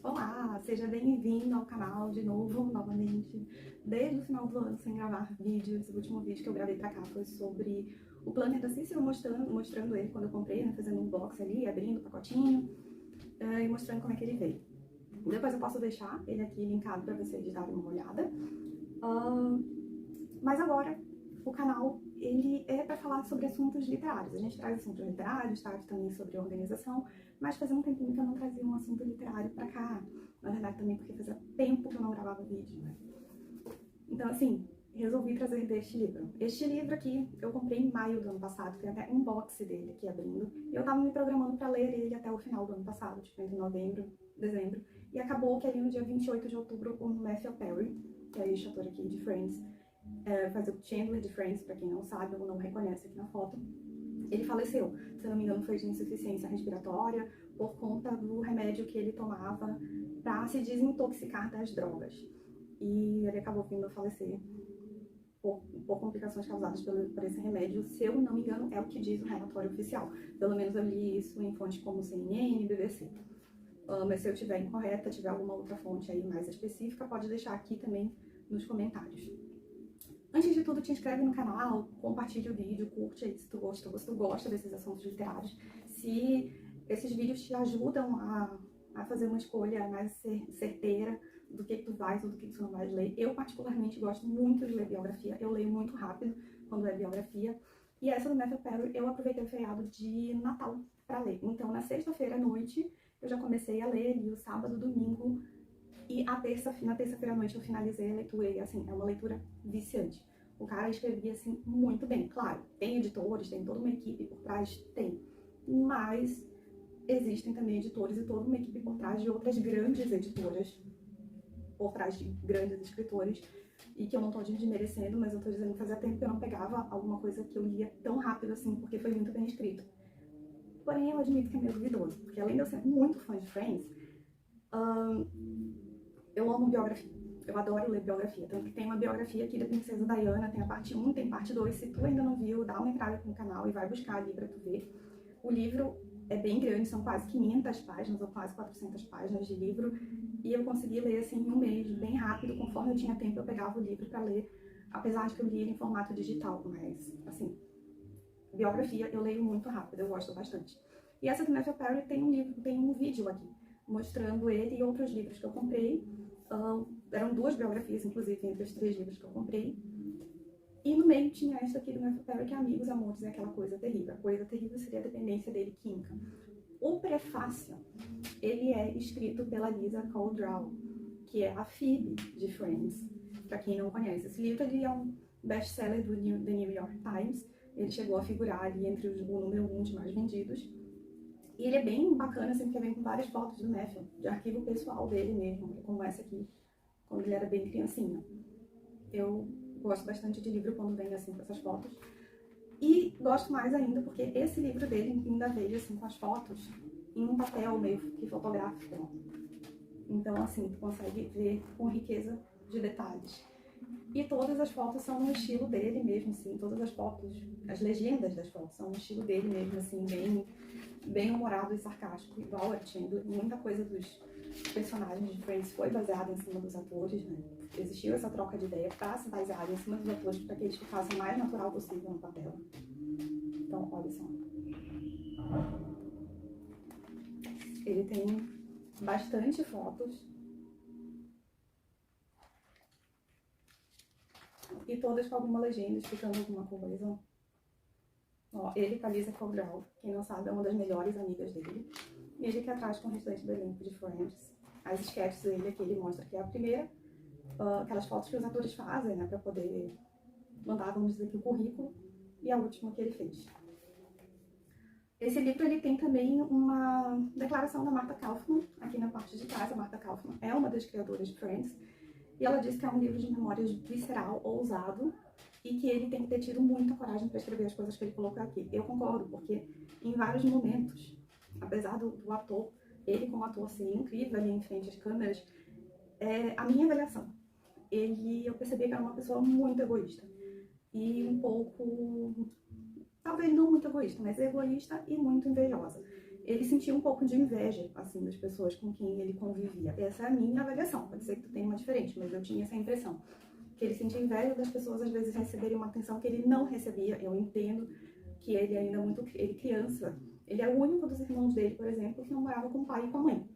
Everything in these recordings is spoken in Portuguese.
Olá, seja bem-vindo ao canal de novo, novamente. Desde o final do ano sem gravar vídeos, o último vídeo que eu gravei pra cá foi sobre o planner da Cícero, mostrando ele quando eu comprei, né, fazendo um unboxing ali, abrindo o pacotinho e mostrando como é que ele veio. Depois eu posso deixar ele aqui linkado pra vocês darem uma olhada. Mas agora, o canal, ele é para falar sobre assuntos literários. A gente traz assuntos literários, traz também sobre organização, mas fazia um tempinho que eu não trazia um assunto literário pra cá. Na verdade, também porque fazia tempo que eu não gravava vídeo, né? Então, assim, resolvi trazer deste livro. Este livro aqui eu comprei em maio do ano passado, tem até um box dele aqui abrindo. E eu tava me programando para ler ele até o final do ano passado, tipo entre novembro, dezembro. E acabou que ali no dia 28 de outubro, o Matthew Perry, que é esse ator aqui de Friends, faz o Chandler de Friends, pra quem não sabe ou não reconhece aqui na foto, ele faleceu. Se eu não me engano, foi de insuficiência respiratória por conta do remédio que ele tomava para se desintoxicar das drogas. E ele acabou vindo a falecer por complicações causadas por esse remédio. Se eu não me engano, é o que diz o relatório oficial. Pelo menos eu li isso em fontes como CNN e BBC. Mas se eu estiver incorreta, tiver alguma outra fonte aí mais específica, pode deixar aqui também nos comentários. Antes de tudo, te inscreve no canal, compartilha o vídeo, curte aí se tu gosta desses assuntos literários. Se esses vídeos te ajudam a fazer uma escolha mais certeira do que tu vais ou do que tu não vais ler. Eu particularmente gosto muito de ler biografia, eu leio muito rápido quando é biografia. E essa do Matthew Perry eu aproveitei o feriado de Natal para ler. Então na sexta-feira à noite eu já comecei a ler, li o sábado, domingo. E na terça-feira à noite eu finalizei a leitura e, assim, é uma leitura viciante. O cara escrevia, assim, muito bem. Claro, tem editores, tem toda uma equipe por trás, tem. Mas existem também editores e toda uma equipe por trás de outras grandes editoras, por trás de grandes escritores, e que eu não tô desmerecendo, mas eu tô dizendo que fazia tempo que eu não pegava alguma coisa que eu lia tão rápido assim, porque foi muito bem escrito. Porém, eu admito que é meio duvidoso, porque além de eu ser muito fã de Friends, eu amo biografia, eu adoro ler biografia, tanto que tem uma biografia aqui da Princesa Diana, tem a parte 1, tem parte 2, se tu ainda não viu, dá uma entrada aqui no canal e vai buscar ali pra tu ver. O livro é bem grande, são quase 500 páginas, ou quase 400 páginas de livro, e eu consegui ler assim em um mês, bem rápido, conforme eu tinha tempo eu pegava o livro pra ler, apesar de que eu li ele em formato digital, mas assim, biografia eu leio muito rápido, eu gosto bastante. E essa do Matthew Perry tem um vídeo aqui, mostrando ele e outros livros que eu comprei. Eram 2 biografias, inclusive, entre os 3 livros que eu comprei. E no meio tinha esta aqui do Matthew Perry, que é Amigos, Amores e Aquela Coisa Terrível. A coisa terrível seria a dependência dele química. O prefácio, ele é escrito pela Lisa Kudrow, que é a Phoebe de Friends, pra quem não conhece. Esse livro ele é um best-seller do The New York Times. Ele chegou a figurar ali entre o número 1 de mais vendidos. E ele é bem bacana, assim, porque vem com várias fotos do Matthew, de arquivo pessoal dele mesmo, como essa aqui, quando ele era bem criancinha. Eu gosto bastante de livro quando vem, assim, com essas fotos. E gosto mais ainda porque esse livro dele ainda veio, assim, com as fotos em um papel meio que fotográfico. Então, assim, tu consegue ver com riqueza de detalhes. E todas as fotos são no estilo dele mesmo, assim, todas as fotos, as legendas das fotos são no estilo dele mesmo, assim, bem humorado e sarcástico, igual a Chandler. Muita coisa dos personagens de Friends foi baseada em cima dos atores, né? Existiu essa troca de ideia para se basear em cima dos atores, para que eles ficassem o mais natural possível no papel. Então, olha só. Ele tem bastante fotos. E todas com alguma legenda explicando alguma coisa. Ó, ele com a Lisa Kudrow, quem não sabe, é uma das melhores amigas dele. E ele aqui atrás com o restante do elenco de Friends. As sketches dele aqui, ele mostra que é a primeira, aquelas fotos que os atores fazem, né, pra poder mandar, vamos dizer aqui, o currículo. E a última que ele fez. Esse livro, ele tem também uma declaração da Martha Kauffman, aqui na parte de trás. A Martha Kauffman é uma das criadoras de Friends. E ela diz que é um livro de memórias visceral, ousado, e que ele tem que ter tido muita coragem para escrever as coisas que ele colocou aqui. Eu concordo, porque em vários momentos, apesar do ator, ele como ator assim, incrível ali em frente às câmeras, a minha avaliação, eu percebi que era uma pessoa muito egoísta. E um pouco, talvez não muito egoísta, mas egoísta e muito invejosa. ele sentia um pouco de inveja, assim, das pessoas com quem ele convivia. Essa é a minha avaliação, pode ser que tu tenha uma diferente, mas eu tinha essa impressão. Que ele sentia inveja das pessoas, às vezes, receberem uma atenção que ele não recebia. Eu entendo que ele ainda ele criança, ele é o único dos irmãos dele, por exemplo, que não morava com o pai e com a mãe.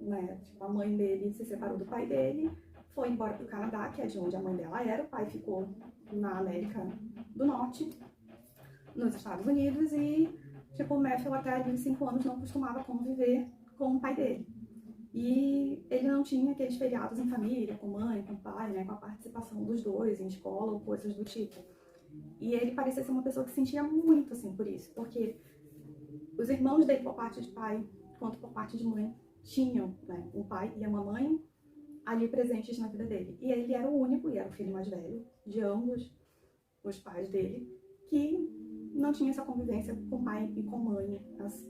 Né? Tipo, a mãe dele se separou do pai dele, foi embora para o Canadá, que é de onde a mãe dela era, o pai ficou na América do Norte, nos Estados Unidos, e tipo, o Matthew até 25 anos não costumava conviver com o pai dele. E ele não tinha aqueles feriados em família, com mãe, com pai, né, com a participação dos dois em escola ou coisas do tipo. E ele parecia ser uma pessoa que sentia muito, assim, por isso, porque os irmãos dele, por parte de pai, quanto por parte de mãe, tinham, né, o pai e a mamãe ali presentes na vida dele. E ele era o único, e era o filho mais velho de ambos os pais dele, que não tinha essa convivência com pai e com mãe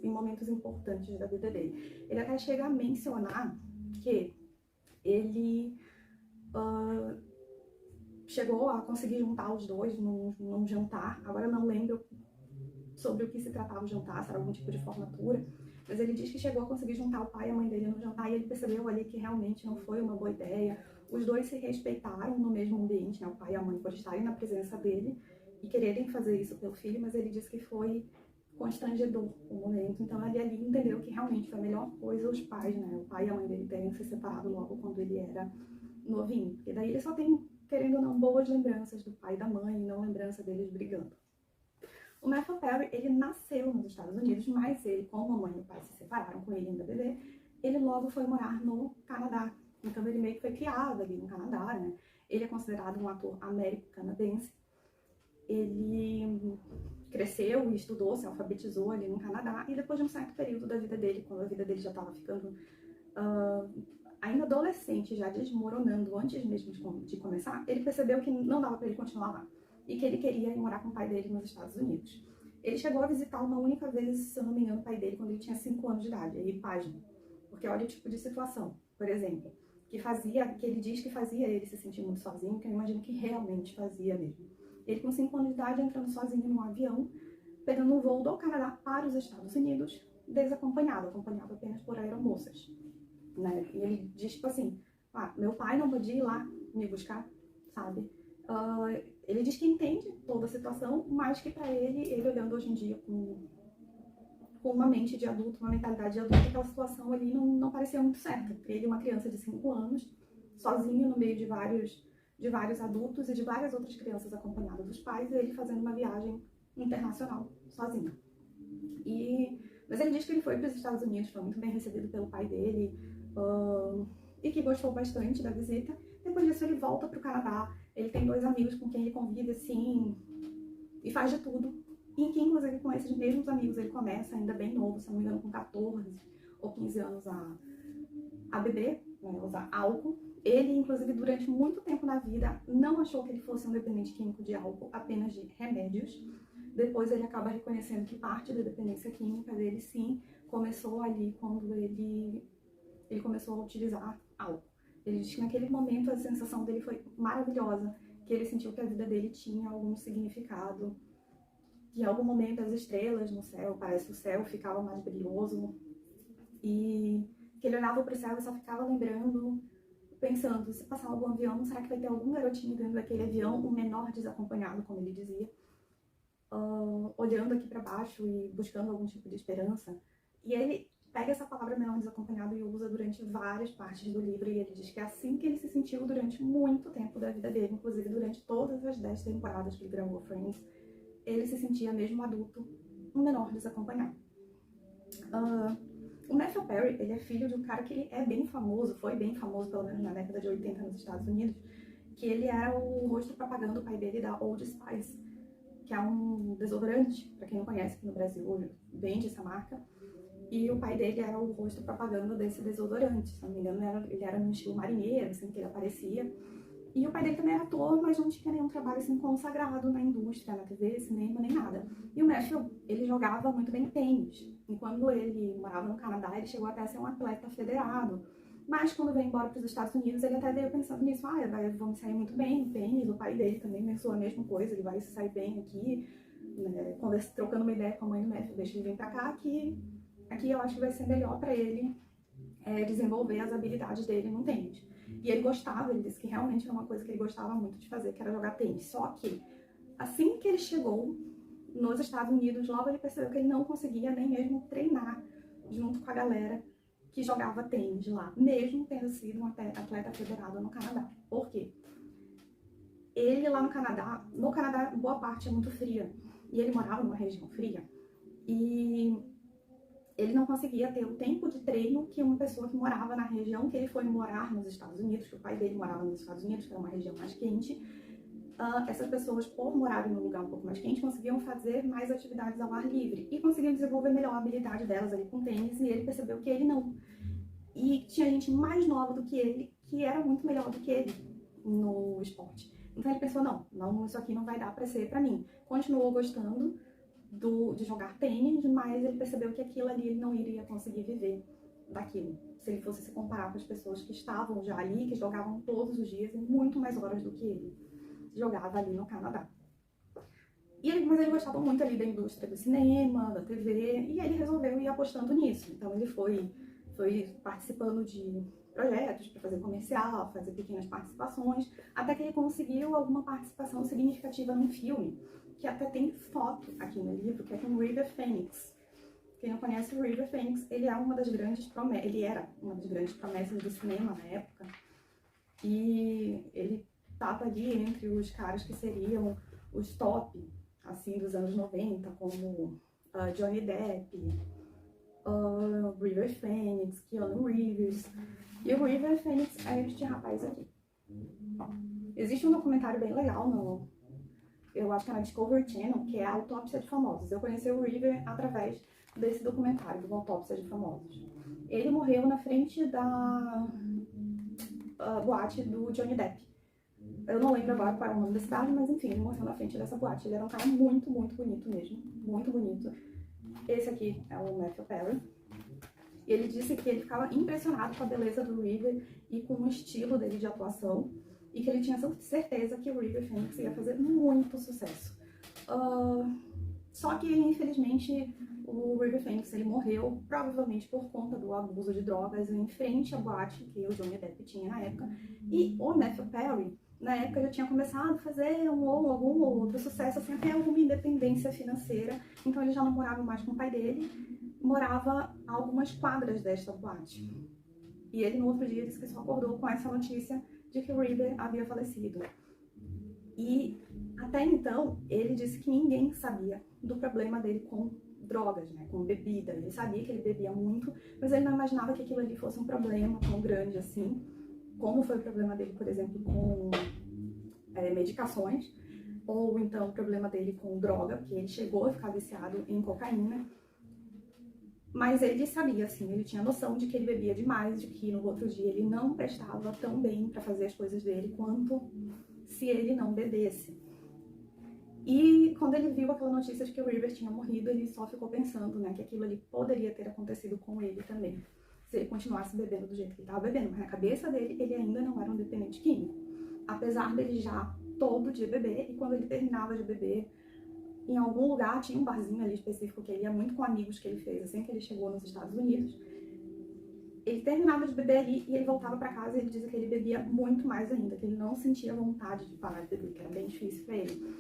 em momentos importantes da vida dele. Ele até chega a mencionar que ele chegou a conseguir juntar os dois num jantar. Agora eu não lembro sobre o que se tratava o jantar, se era algum tipo de formatura, mas ele diz que chegou a conseguir juntar o pai e a mãe dele no jantar, e ele percebeu ali que realmente não foi uma boa ideia. Os dois se respeitaram no mesmo ambiente, né? O pai e a mãe, por estarem na presença dele e quererem fazer isso pelo filho, mas ele disse que foi constrangedor o momento. Então ele ali entendeu que realmente foi a melhor coisa os pais, né? O pai e a mãe dele terem se separado logo quando ele era novinho, porque daí ele só tem, querendo ou não, boas lembranças do pai e da mãe, e não lembrança deles brigando. O Matthew Perry, ele nasceu nos Estados Unidos, mas ele, como a mãe e o pai se separaram com ele ainda bebê, ele logo foi morar no Canadá. Então ele meio que foi criado ali no Canadá, né? Ele é considerado um ator américo-canadense. Ele cresceu e estudou, se alfabetizou ali no Canadá, e depois de um certo período da vida dele, quando a vida dele já estava ficando ainda adolescente, já desmoronando antes mesmo de começar, ele percebeu que não dava para ele continuar lá e que ele queria ir morar com o pai dele nos Estados Unidos. Ele chegou a visitar uma única vez, se eu não me engano, o pai dele quando ele tinha 5 anos de idade, aí página. Porque olha o tipo de situação, por exemplo, que ele diz que fazia ele se sentir muito sozinho, que eu imagino que realmente fazia mesmo. Ele com 5 anos de idade entrando sozinho num avião, pegando um voo do Canadá para os Estados Unidos, acompanhado apenas por aeromoças. Né? E ele diz tipo assim, meu pai não podia ir lá me buscar, sabe? Ele diz que entende toda a situação, mas que para ele olhando hoje em dia com uma mente de adulto, uma mentalidade de adulto, aquela situação ali não parecia muito certa. Ele, uma criança de 5 anos, sozinho no meio de vários adultos e de várias outras crianças acompanhadas dos pais, e ele fazendo uma viagem internacional, sozinho. Mas ele diz que ele foi para os Estados Unidos, foi muito bem recebido pelo pai dele, e que gostou bastante da visita. Depois disso ele volta para o Canadá, ele tem 2 amigos com quem ele convive assim, e faz de tudo. E que inclusive com esses mesmos amigos ele começa ainda bem novo, se não me engano com 14 ou 15 anos a beber, né, usar álcool. Ele inclusive durante muito tempo na vida não achou que ele fosse um dependente químico de álcool, apenas de remédios. Depois ele acaba reconhecendo que parte da dependência química dele sim começou ali quando ele começou a utilizar álcool. Ele diz que naquele momento a sensação dele foi maravilhosa, que ele sentiu que a vida dele tinha algum significado, que em algum momento as estrelas no céu, parece que o céu ficava mais brilhoso, e que ele olhava para o céu e só ficava lembrando, pensando, se passar algum avião, será que vai ter algum garotinho dentro daquele avião, um menor desacompanhado, como ele dizia, olhando aqui para baixo e buscando algum tipo de esperança. E ele pega essa palavra menor desacompanhado e usa durante várias partes do livro, e ele diz que é assim que ele se sentiu durante muito tempo da vida dele, inclusive durante todas as 10 temporadas que ele gravou Friends, ele se sentia mesmo adulto, um menor desacompanhado. O Matthew Perry, ele é filho de um cara que ele é bem famoso, foi bem famoso pelo menos na década de 80 nos Estados Unidos, que ele era o rosto propaganda do pai dele da Old Spice, que é um desodorante, para quem não conhece aqui no Brasil, vende essa marca. E o pai dele era o rosto propaganda desse desodorante, se não me engano ele era no estilo marinheiro, assim, que ele aparecia. E o pai dele também era ator, mas não tinha nenhum trabalho assim consagrado na indústria, na TV, cinema, nem nada. E o Matthew, ele jogava muito bem tênis. E quando ele morava no Canadá, ele chegou até a ser um atleta federado. Mas quando veio embora para os Estados Unidos, ele até veio pensando nisso, vamos sair muito bem em tênis. O pai dele também pensou a mesma coisa, ele vai se sair bem aqui, né, trocando uma ideia com a mãe do Matthew, deixa ele vir pra cá, que aqui eu acho que vai ser melhor para ele desenvolver as habilidades dele no tênis. E ele gostava, ele disse que realmente era uma coisa que ele gostava muito de fazer, que era jogar tênis. Só que, assim que ele chegou nos Estados Unidos, logo ele percebeu que ele não conseguia nem mesmo treinar junto com a galera que jogava tênis lá, mesmo tendo sido um atleta federado no Canadá. Por quê? Ele lá no Canadá, boa parte é muito fria, e ele morava numa região fria, e ele não conseguia ter o tempo de treino que uma pessoa que morava na região que ele foi morar nos Estados Unidos, que o pai dele morava nos Estados Unidos, que era uma região mais quente. Essas pessoas, por morarem num lugar um pouco mais quente, conseguiam fazer mais atividades ao ar livre e conseguiam desenvolver melhor a habilidade delas ali com tênis, e ele percebeu que ele não. E tinha gente mais nova do que ele, que era muito melhor do que ele no esporte. Então ele pensou, não, isso aqui não vai dar pra ser pra mim. Continuou gostando de jogar tênis, mas ele percebeu que aquilo ali ele não iria conseguir viver daquilo. Se ele fosse se comparar com as pessoas que estavam já ali, que jogavam todos os dias e muito mais horas do que ele jogava ali no Canadá. Mas ele gostava muito ali da indústria do cinema, da TV, e ele resolveu ir apostando nisso. Então ele foi participando de projetos para fazer comercial, fazer pequenas participações, até que ele conseguiu alguma participação significativa num filme, que até tem foto aqui no livro, que é com River Phoenix. Quem não conhece o River Phoenix, ele era uma das grandes promessas do cinema na época, e ele estava ali entre os caras que seriam os top, assim, dos anos 90, como Johnny Depp, River Phoenix, Keanu Reeves. E o River Phoenix é este rapaz aqui. Existe um documentário bem legal, eu acho que é na Discovery Channel, que é a Autópsia de Famosos. Eu conheci o River através desse documentário, do Autópsia de Famosos. Ele morreu na frente da boate do Johnny Depp. Eu não lembro agora qual é o nome da cidade, mas enfim, ele morreu na frente dessa boate. Ele era um cara muito, muito bonito mesmo, muito bonito. Esse aqui é o Matthew Perry. E ele disse que ele ficava impressionado com a beleza do River e com o estilo dele de atuação, e que ele tinha certeza que o River Phoenix ia fazer muito sucesso. Só que, infelizmente, o River Phoenix ele morreu, provavelmente por conta do abuso de drogas em frente à boate que o Johnny Depp tinha na época. E o Matthew Perry, na época, já tinha começado a fazer algum outro sucesso, assim, até alguma independência financeira. Então ele já não morava mais com o pai dele, morava a algumas quadras desta boate. E ele no outro dia disse que só acordou com essa notícia de que o River havia falecido. E até então ele disse que ninguém sabia do problema dele com drogas, né, com bebida. Ele sabia que ele bebia muito, mas ele não imaginava que aquilo ali fosse um problema tão grande assim, como foi o problema dele, por exemplo, com medicações, ou então o problema dele com droga, porque ele chegou a ficar viciado em cocaína. Mas ele sabia, assim, ele tinha noção de que ele bebia demais, de que no outro dia ele não prestava tão bem para fazer as coisas dele quanto se ele não bebesse. E quando ele viu aquela notícia de que o River tinha morrido, ele só ficou pensando, né, que aquilo ali poderia ter acontecido com ele também, se ele continuasse bebendo do jeito que ele estava bebendo. Mas na cabeça dele, ele ainda não era um dependente químico, apesar dele já todo dia beber, e quando ele terminava de beber, em algum lugar, tinha um barzinho ali específico que ele ia muito com amigos que ele fez assim que ele chegou nos Estados Unidos. Ele terminava de beber ali e ele voltava pra casa, e ele dizia que ele bebia muito mais ainda, que ele não sentia vontade de parar de beber, que era bem difícil pra ele.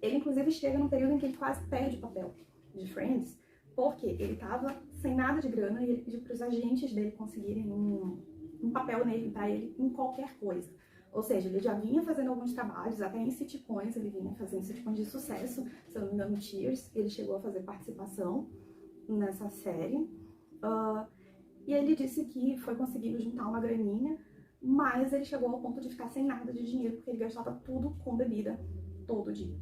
Ele inclusive chega num período em que ele quase perde o papel de Friends, porque ele tava sem nada de grana e ele pediu pros agentes dele conseguirem um papel nele pra ele em qualquer coisa. Ou seja, ele já vinha fazendo alguns trabalhos, até em sitcoms, ele vinha fazendo sitcoms de sucesso, se eu não me engano, Cheers, ele chegou a fazer participação nessa série. E ele disse que foi conseguindo juntar uma graninha, mas ele chegou ao ponto de ficar sem nada de dinheiro, porque ele gastava tudo com bebida, todo dia.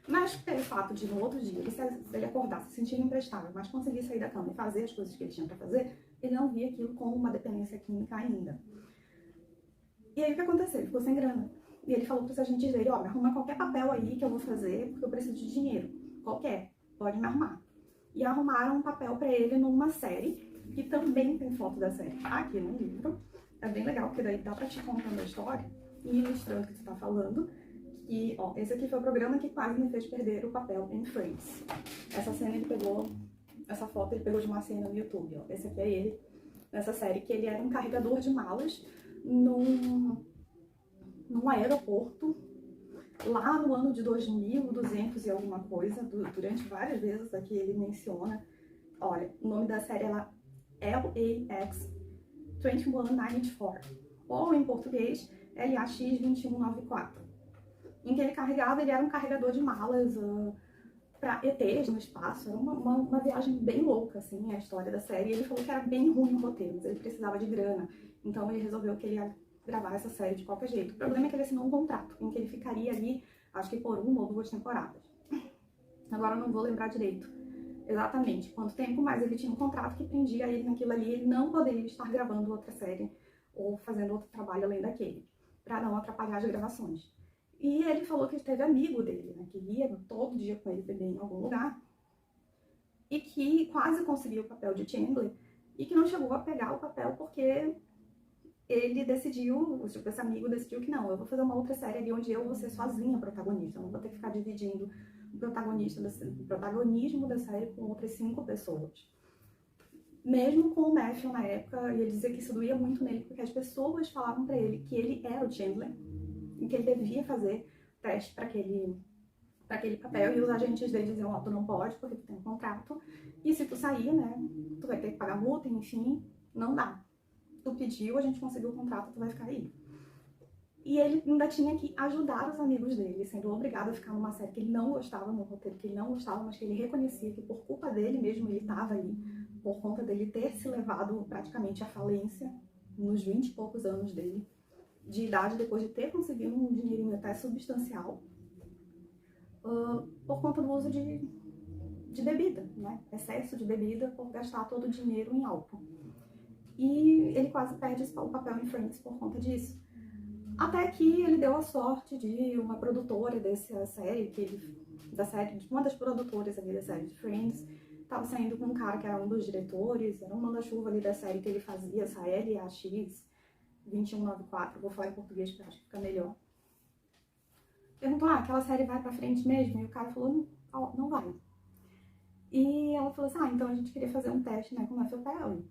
Mas pelo fato de no outro dia, se ele acordasse, se sentir imprestável, mas conseguir sair da cama e fazer as coisas que ele tinha para fazer, ele não via aquilo como uma dependência química ainda. E aí o que aconteceu? Ele ficou sem grana. E ele falou para os agentes dele, me arruma qualquer papel aí que eu vou fazer, porque eu preciso de dinheiro. Qualquer, pode me arrumar. E arrumaram um papel para ele numa série, que também tem foto da série aqui no livro. É bem legal, porque daí dá pra te contando a história e ilustrando o que você tá falando. E, esse aqui foi o programa que quase me fez perder o papel em Friends. Essa cena ele pegou Essa foto ele pegou de uma cena no YouTube, ó. Esse aqui é ele, nessa série, que ele era um carregador de malas num aeroporto, lá no ano de 2200 e alguma coisa, durante várias vezes aqui ele menciona. Olha, o nome da série é LAX 2194, ou em português, LAX 2194, em que ele carregava, ele era um carregador de malas para ETs no espaço. Era uma viagem bem louca, assim, a história da série. E ele falou que era bem ruim o roteiro, mas ele precisava de grana, então ele resolveu que ele ia gravar essa série de qualquer jeito. O problema é que ele assinou um contrato em que ele ficaria ali, acho que por 1 ou 2 temporadas. Agora eu não vou lembrar direito exatamente quanto tempo, mas ele tinha um contrato que prendia ele naquilo ali. Ele não poderia estar gravando outra série ou fazendo outro trabalho além daquele, para não atrapalhar as gravações. E ele falou que teve amigo dele, né, que ia todo dia com ele beber em algum lugar, e que quase conseguiu o papel de Chandler, e que não chegou a pegar o papel porque ele decidiu, tipo, esse amigo decidiu que não, eu vou fazer uma outra série ali onde eu vou ser sozinha protagonista, eu não vou ter que ficar dividindo o protagonismo da série com outras 5 pessoas. Mesmo com o Matthew na época, e ele dizia que isso doía muito nele, porque as pessoas falavam pra ele que ele era o Chandler, e que ele devia fazer teste para aquele papel, e os agentes dele diziam, ó, tu não pode, porque tu tem um contrato, e se tu sair, né, tu vai ter que pagar multa, enfim, não dá. Tu pediu, a gente conseguiu o contrato, tu vai ficar aí. E ele ainda tinha que ajudar os amigos dele, sendo obrigado a ficar numa série que ele não gostava, num roteiro que ele não gostava, mas que ele reconhecia que por culpa dele mesmo ele estava ali, por conta dele ter se levado praticamente à falência nos 20 e poucos anos dele de idade, depois de ter conseguido um dinheirinho até substancial, por conta do uso de bebida, né? Excesso de bebida, por gastar todo o dinheiro em álcool. E ele quase perde o papel em Friends por conta disso. Até que ele deu a sorte de uma produtora dessa série, uma das produtoras ali da série de Friends, estava saindo com um cara que era um dos diretores, era um manda-chuva ali da série que ele fazia, essa LAX 2194, vou falar em português porque eu acho que fica melhor. Perguntou, aquela série vai pra frente mesmo? E o cara falou, não vai. E ela falou assim, então a gente queria fazer um teste, né, com o Matthew Perry.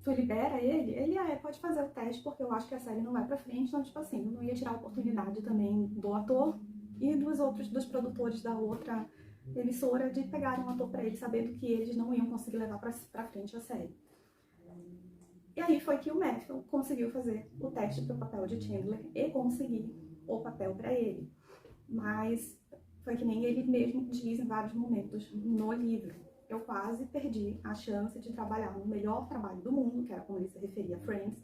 Tu libera ele? Ele, pode fazer o teste, porque eu acho que a série não vai pra frente, então, tipo assim, eu não ia tirar a oportunidade também do ator e dos produtores da outra emissora de pegarem um ator pra ele, sabendo que eles não iam conseguir levar pra frente a série. E aí foi que o Matthew conseguiu fazer o teste pro papel de Chandler e conseguir o papel pra ele. Mas foi que nem ele mesmo diz em vários momentos no livro. Eu quase perdi a chance de trabalhar no melhor trabalho do mundo, que era como ele se referia a Friends,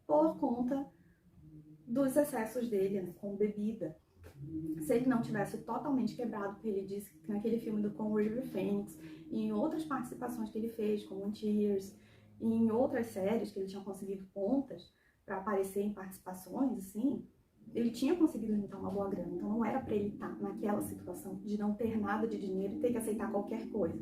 por conta dos excessos dele, né, com bebida. Se ele não tivesse totalmente quebrado, porque ele disse que naquele filme do Com River Phoenix, e em outras participações que ele fez, como Tears, e em outras séries que ele tinha conseguido pontas para aparecer em participações, assim, ele tinha conseguido juntar uma boa grana. Então não era para ele estar naquela situação de não ter nada de dinheiro e ter que aceitar qualquer coisa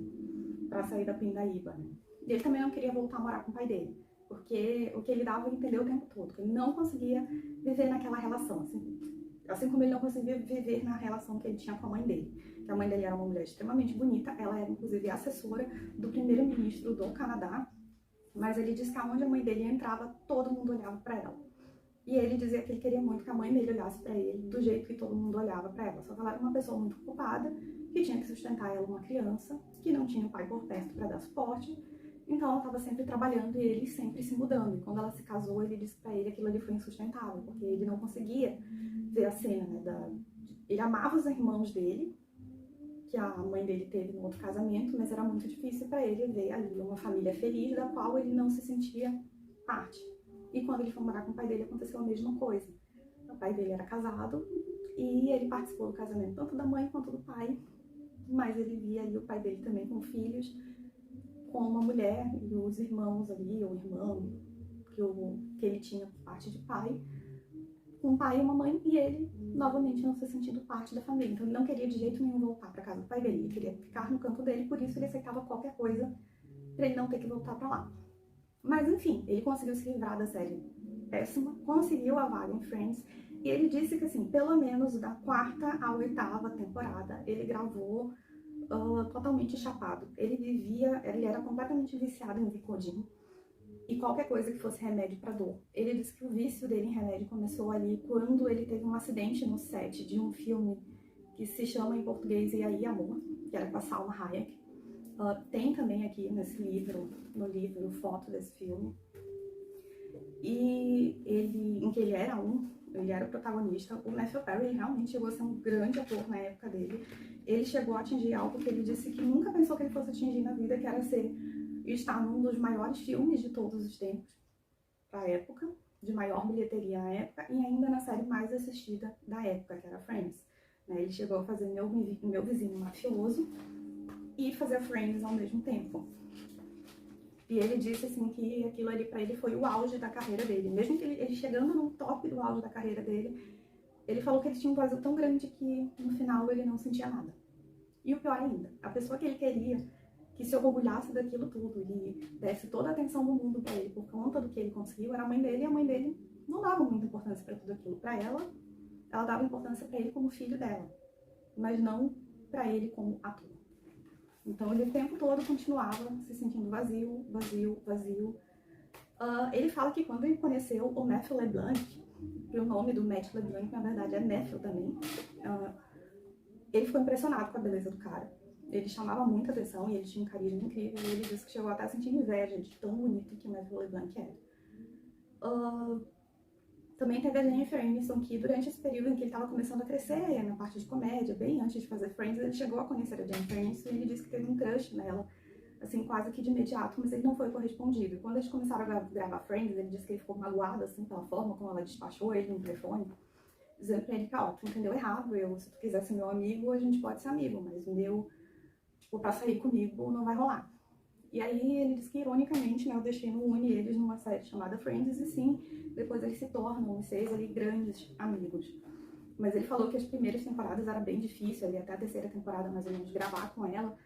para sair da pindaíba, né? E ele também não queria voltar a morar com o pai dele, porque o que ele dava ele entendeu o tempo todo, que ele não conseguia viver naquela relação, assim como ele não conseguia viver na relação que ele tinha com a mãe dele. Que a mãe dele era uma mulher extremamente bonita, ela era inclusive assessora do primeiro-ministro do Canadá, mas ele disse que aonde a mãe dele entrava, todo mundo olhava para ela. E ele dizia que ele queria muito que a mãe dele olhasse para ele do jeito que todo mundo olhava para ela. Só que ela era uma pessoa muito ocupada, que tinha que sustentar ela, uma criança, que não tinha o pai por perto para dar suporte. Então ela estava sempre trabalhando e ele sempre se mudando. E quando ela se casou, ele disse para ele que aquilo ali foi insustentável, porque ele não conseguia ver a cena, né, ele amava os irmãos dele, que a mãe dele teve no outro casamento, mas era muito difícil para ele ver ali uma família feliz da qual ele não se sentia parte. E quando ele foi morar com o pai dele, aconteceu a mesma coisa. O pai dele era casado e ele participou do casamento tanto da mãe quanto do pai, mas ele via ali o pai dele também com filhos, com uma mulher e os irmãos ali, ou irmão que ele tinha por parte de pai, um pai e uma mãe, e ele novamente não se sentindo parte da família. Então ele não queria de jeito nenhum voltar para casa do pai dele, ele queria ficar no canto dele, por isso ele aceitava qualquer coisa para ele não ter que voltar para lá. Mas enfim, ele conseguiu se livrar da série péssima, conseguiu a vaga em Friends, e ele disse que assim, pelo menos da 4ª à 8ª temporada, ele gravou totalmente chapado. Ele era completamente viciado em Vicodin e qualquer coisa que fosse remédio para dor. Ele disse que o vício dele em remédio começou ali quando ele teve um acidente no set de um filme que se chama em português E aí Amor, que era com a Salma Hayek. Tem também aqui no livro, foto desse filme. E em que ele era o protagonista. O Matthew Perry realmente chegou a ser um grande ator na época dele. Ele chegou a atingir algo que ele disse que nunca pensou que ele fosse atingir na vida, que era estar num dos maiores filmes de todos os tempos, da época, de maior bilheteria na época, e ainda na série mais assistida da época, que era Friends. Ele chegou a fazer Meu Vizinho Mafioso e fazer Friends ao mesmo tempo. E ele disse assim que aquilo ali pra ele foi o auge da carreira dele. Mesmo que ele chegando no top do auge da carreira dele, ele falou que ele tinha um vazio tão grande que no final ele não sentia nada. E o pior ainda, a pessoa que ele queria que se orgulhasse daquilo tudo e desse toda a atenção do mundo pra ele por conta do que ele conseguiu, era a mãe dele, e a mãe dele não dava muita importância pra tudo aquilo. Pra ela dava importância pra ele como filho dela, mas não pra ele como ator. Então ele o tempo todo continuava se sentindo vazio. Ele fala que quando ele conheceu o Matthew LeBlanc, que o nome do Matt LeBlanc na verdade é Matthew também, ele ficou impressionado com a beleza do cara. Ele chamava muita atenção e ele tinha um carisma incrível. E ele disse que chegou até a sentir inveja de tão bonito que o Matthew LeBlanc era. Também teve a Jennifer Aniston, que durante esse período em que ele estava começando a crescer na parte de comédia, bem antes de fazer Friends, ele chegou a conhecer a Jennifer Aniston e ele disse que teve um crush nela, assim, quase que de imediato, mas ele não foi correspondido. E quando eles começaram a gravar Friends, ele disse que ele ficou magoado, assim, pela forma como ela despachou ele no telefone, dizendo pra ele que, tu entendeu errado, se tu quiser ser meu amigo, a gente pode ser amigo, mas pra sair comigo não vai rolar. E aí ele diz que, ironicamente, o destino une eles numa série chamada Friends, e sim, depois eles se tornam os 6 ali grandes amigos. Mas ele falou que as primeiras temporadas era bem difícil, ali até a terceira temporada mais ou menos, gravar com ela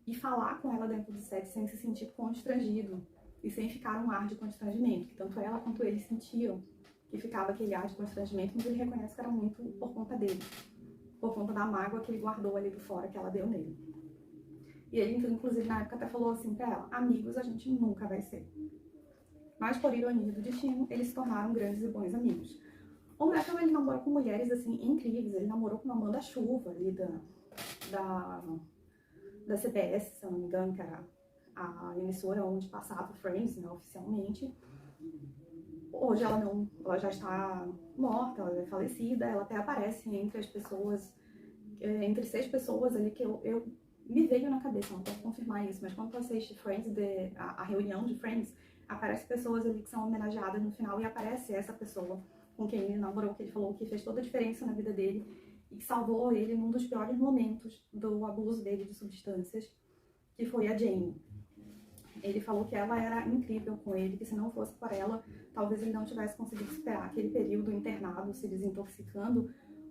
e falar com ela dentro do set sem se sentir constrangido e sem ficar um ar de constrangimento, que tanto ela quanto ele sentiam que ficava aquele ar de constrangimento, mas ele reconhece que era muito por conta dele, por conta da mágoa que ele guardou ali do fora que ela deu nele. E ele, inclusive, na época até falou assim pra ela: amigos a gente nunca vai ser. Mas, por ironia do destino, eles se tornaram grandes e bons amigos. O Matthew, ele namorou com mulheres, assim, incríveis. Ele namorou com a Amanda Chuva, ali da CBS, se eu não me engano, que era a emissora onde passava Friends, oficialmente. Hoje ela já está morta, ela é falecida. Ela até aparece entre as pessoas, entre 6 pessoas ali que eu me veio na cabeça, não posso confirmar isso, mas quando você assiste Friends, a reunião de Friends, aparece pessoas ali que são homenageadas no final e aparece essa pessoa com quem ele namorou, que ele falou que fez toda a diferença na vida dele e que salvou ele num dos piores momentos do abuso dele de substâncias, que foi a Jane. Ele falou que ela era incrível com ele, que se não fosse por ela, talvez ele não tivesse conseguido superar aquele período internado, se desintoxicando,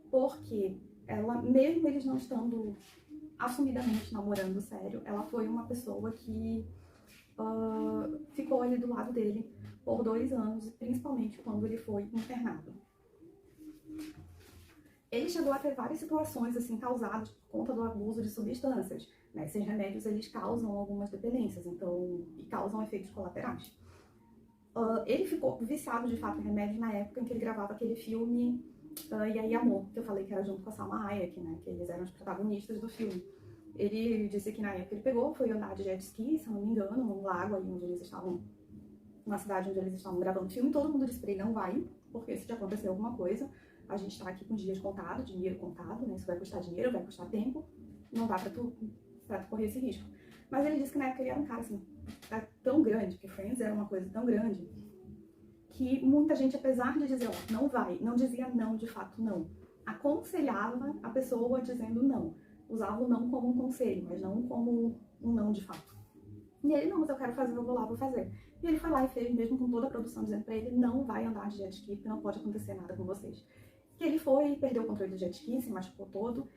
porque ela, mesmo eles não estando assumidamente namorando sério, ela foi uma pessoa que ficou ali do lado dele por 2 anos, principalmente quando ele foi internado. Ele chegou a ter várias situações assim causadas por conta do abuso de substâncias. Esses remédios eles causam algumas dependências, e causam efeitos colaterais. Ele ficou viciado de fato em remédios na época em que ele gravava aquele filme E aí Amor, que eu falei que era junto com a Salma Hayek, que eles eram os protagonistas do filme. Ele disse que na época ele foi andar de jet ski, se eu não me engano, num lago ali onde eles estavam, uma cidade onde eles estavam gravando o filme. Todo mundo disse pra ele: não vai, porque se te acontecer alguma coisa, a gente tá aqui com dias contados, dinheiro contado, isso vai custar dinheiro, vai custar tempo, não dá pra tu correr esse risco. Mas ele disse que na época ele era um cara assim, tão grande, que Friends era uma coisa tão grande, que muita gente, apesar de dizer, não vai, não dizia não, de fato não. Aconselhava a pessoa dizendo não. Usava o não como um conselho, mas não como um não de fato. E ele: não, mas eu quero fazer, eu vou lá, vou fazer. E ele foi lá e fez, mesmo com toda a produção dizendo pra ele: não vai andar de jet ski, porque não pode acontecer nada com vocês. E ele foi, perdeu o controle do jet ski, se machucou todo.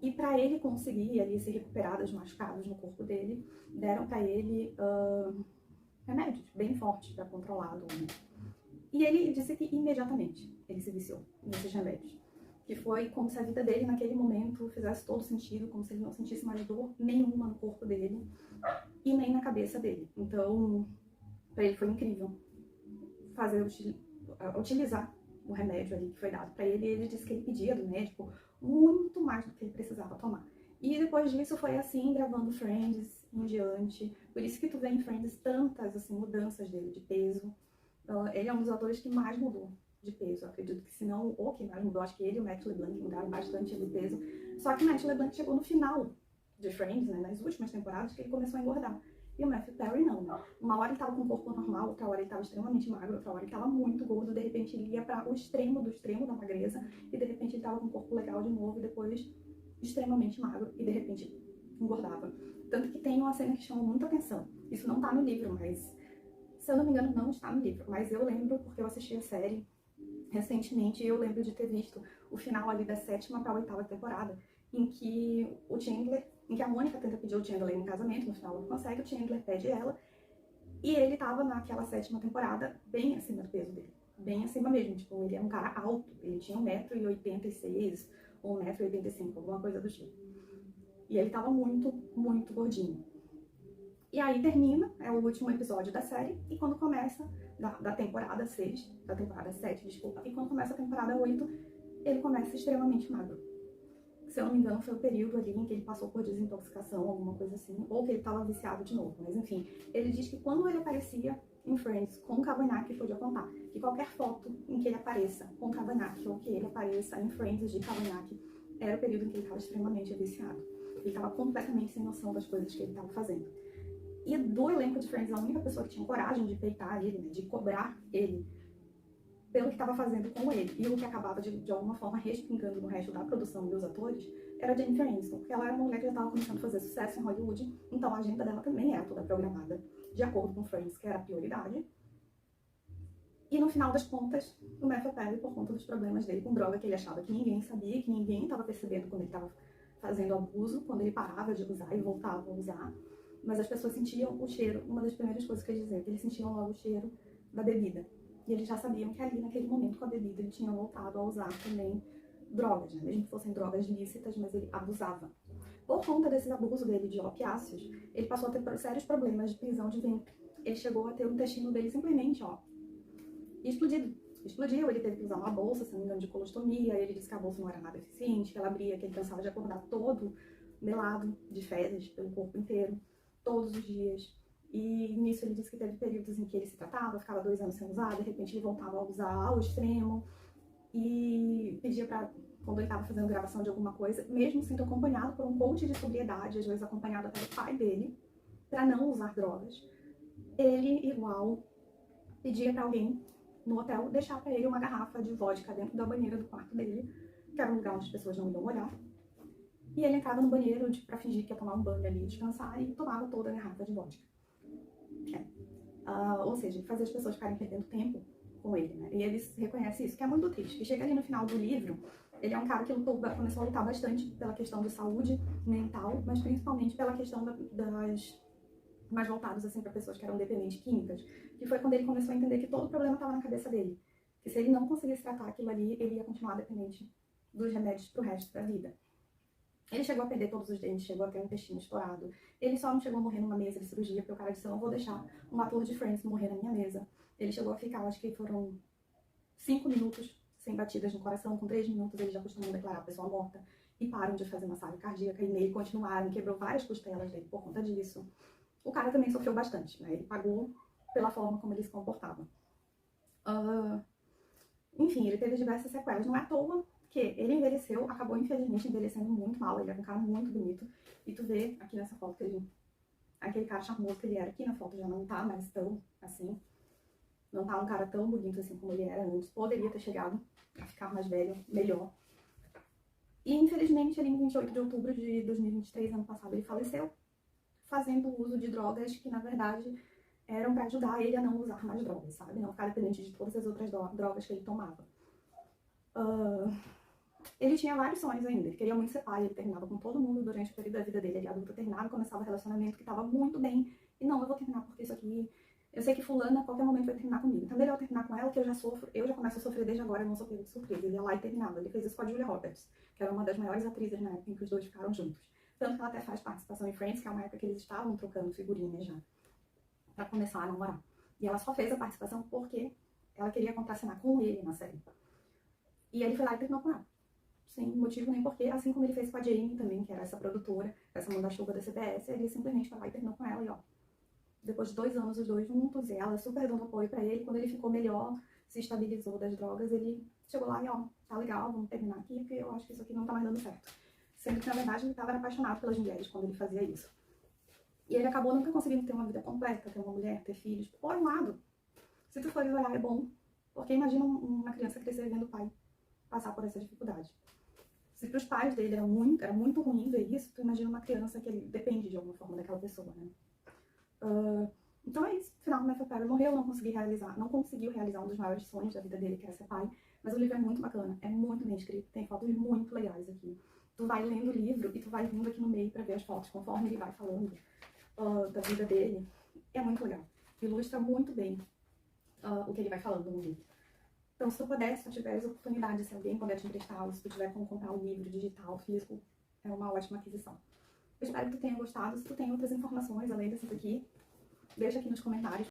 E pra ele conseguir ali se recuperar dos machucados no corpo dele, deram pra ele remédios bem fortes pra controlar a dor. E ele disse que imediatamente ele se viciou nesses remédios. que foi como se a vida dele naquele momento fizesse todo sentido, como se ele não sentisse mais dor nenhuma no corpo dele e nem na cabeça dele. Então, para ele foi incrível utilizar o remédio ali que foi dado para ele. E ele disse que ele pedia do médico muito mais do que ele precisava tomar. E depois disso foi assim, gravando Friends em diante. Por isso que tu vê em Friends tantas assim, mudanças dele de peso. Ele é um dos atores que mais mudou de peso. Eu acredito que se não o que mais mudou, acho que ele e o Matt LeBlanc mudaram bastante de peso. Só que o Matt LeBlanc chegou no final de Friends, né, nas últimas temporadas, que ele começou a engordar. E o Matthew Perry não, né? Uma hora ele tava com o corpo normal, outra hora ele tava extremamente magro, outra hora ele tava muito gordo, de repente ele ia para o extremo do extremo da magreza, e de repente ele tava com o corpo legal de novo, e depois extremamente magro, e de repente engordava. Tanto que tem uma cena que chama muita atenção. Isso não tá no livro, mas, se eu não me engano, não está no livro. Mas eu lembro, porque eu assisti a série recentemente, e eu lembro de ter visto o final ali da 7ª para a 8ª temporada, em que a Mônica tenta pedir o Chandler em casamento, no final ela não consegue, o Chandler pede ela, e ele tava naquela 7ª temporada bem acima do peso dele, bem acima mesmo, tipo, ele é um cara alto, ele tinha 1,86 m ou 1,85 m, alguma coisa do tipo, e ele tava muito, muito gordinho. E aí termina, é o último episódio da série, e quando começa, da temporada 6, da temporada 7, desculpa, e quando começa a temporada 8, ele começa extremamente magro. Se eu não me engano, foi o período ali em que ele passou por desintoxicação, alguma coisa assim, ou que ele estava viciado de novo. Mas enfim, ele diz que quando ele aparecia em Friends com o cavanhaque, ele podia contar que qualquer foto em que ele apareça com o cavanhaque ou que ele apareça em Friends de cavanhaque era o período em que ele estava extremamente viciado. Ele estava completamente sem noção das coisas que ele estava fazendo. E do elenco de Friends, a única pessoa que tinha coragem de peitar ele, né, de cobrar ele pelo que estava fazendo com ele, e o que acabava de alguma forma respingando no resto da produção dos atores, era a Jennifer Aniston, porque ela era uma mulher que já estava começando a fazer sucesso em Hollywood, então a agenda dela também era toda programada de acordo com Friends, que era a prioridade. E no final das contas, o Matthew Perry, por conta dos problemas dele com droga, que ele achava que ninguém sabia, que ninguém estava percebendo quando ele estava fazendo abuso, quando ele parava de usar e voltava a usar, mas as pessoas sentiam o cheiro. Uma das primeiras coisas que ele dizia, que eles sentiam logo o cheiro da bebida. E eles já sabiam que ali, naquele momento, com a bebida, ele tinha voltado a usar também drogas, né? Mesmo que fossem drogas lícitas, mas ele abusava. Por conta desse abuso dele de opiáceos, ele passou a ter sérios problemas de prisão de ventre. Ele chegou a ter o intestino dele simplesmente, explodido. Explodiu, ele teve que usar uma bolsa, se não me engano, de colostomia. Ele disse que a bolsa não era nada eficiente, que ela abria, que ele cansava de acordar todo melado de fezes pelo corpo inteiro, todos os dias. E nisso ele disse que teve períodos em que ele se tratava, ficava 2 anos sem usar, de repente ele voltava a usar ao extremo e pedia pra, quando ele estava fazendo gravação de alguma coisa, mesmo sendo acompanhado por um coach de sobriedade, às vezes acompanhado até do pai dele, para não usar drogas, ele igual pedia para alguém no hotel deixar para ele uma garrafa de vodka dentro da banheira do quarto dele, que era um lugar onde as pessoas não iam olhar. E ele entrava no banheiro para fingir que ia tomar um banho ali, descansar, e tomava toda a garrafa de vodka. Ou seja, ele fazia as pessoas ficarem perdendo tempo com ele, né? E ele reconhece isso, que é muito triste. E chega ali no final do livro, ele é um cara que começou a lutar bastante pela questão de saúde mental, mas principalmente pela questão das mais voltados assim para pessoas que eram dependentes químicas, que foi quando ele começou a entender que todo o problema estava na cabeça dele, que se ele não conseguisse tratar aquilo ali, ele ia continuar dependente dos remédios pro resto da vida. Ele chegou a perder todos os dentes, chegou a ter um intestino estourado. Ele só não chegou a morrer numa mesa de cirurgia, porque o cara disse, eu não vou deixar um ator de Friends morrer na minha mesa. Ele chegou a ficar, acho que foram 5 minutos sem batidas no coração, com 3 minutos eles já costumam declarar a pessoa morta, e param de fazer massagem cardíaca, e nele continuaram, quebrou várias costelas dele por conta disso. O cara também sofreu bastante, né? Ele pagou pela forma como ele se comportava. Enfim, ele teve diversas sequelas. Não é à toa que ele envelheceu, acabou infelizmente envelhecendo muito mal. Ele era um cara muito bonito. E tu vê aqui nessa foto que ele, aquele cara charmoso que ele era, aqui na foto já não tá mais tão assim. Não tá um cara tão bonito assim como ele era antes. Poderia ter chegado a ficar mais velho, melhor. E infelizmente, ele em 28 de outubro de 2023, ano passado, ele faleceu, fazendo uso de drogas que, na verdade, eram para ajudar ele a não usar mais drogas, sabe? Não ficar dependente de todas as outras drogas que ele tomava. Ele tinha vários sonhos ainda, ele queria muito ser pai, ele terminava com todo mundo durante o período da vida dele, ele adulto terminava e começava um relacionamento que estava muito bem, e não, eu vou terminar porque isso aqui, Eu sei que fulana a qualquer momento vai terminar comigo. Então, melhor terminar com ela, que eu já sofro, eu já começo a sofrer desde agora, eu não sou pego de surpresa. Ele ia lá e terminava. Ele fez isso com a Julia Roberts, que era uma das maiores atrizes na época em que os dois ficaram juntos. Tanto que ela até faz participação em Friends, que é uma época que eles estavam trocando figurinhas já, pra começar a namorar. E ela só fez a participação porque ela queria contracenar com ele na série. E ele foi lá e terminou com ela. Sem motivo nem porquê, assim como ele fez com a Jamie também, que era essa produtora, essa manda-chuva da CBS, ele simplesmente foi lá e terminou com ela e ó, depois de 2 anos os dois juntos, e ela super dando apoio pra ele, quando ele ficou melhor, se estabilizou das drogas, ele chegou lá e ó, tá legal, vamos terminar aqui, porque eu acho que isso aqui não tá mais dando certo. Sendo que na verdade ele tava apaixonado pelas mulheres quando ele fazia isso. E ele acabou nunca conseguindo ter uma vida completa, ter uma mulher, ter filhos. Por um lado, se tu fores olhar, é bom, porque imagina uma criança crescer vendo o pai passar por essa dificuldade. Se para os pais dele era muito ruim ver isso, tu imagina uma criança que ele depende de alguma forma daquela pessoa, né? Então é isso. Afinal, o Matthew Perry morreu, não conseguiu realizar um dos maiores sonhos da vida dele, que era ser pai. Mas o livro é muito bacana, é muito bem escrito, tem fotos muito legais aqui. Tu vai lendo o livro e tu vai vindo aqui no meio pra ver as fotos conforme ele vai falando da vida dele. É muito legal. Ilustra muito bem o que ele vai falando no livro. Então, se tu puder, se tu tiveres oportunidade, se alguém puder te emprestar, ou se tu tiver como comprar um livro digital, físico, é uma ótima aquisição. Eu espero que tu tenha gostado. Se tu tem outras informações além dessas aqui, deixa aqui nos comentários.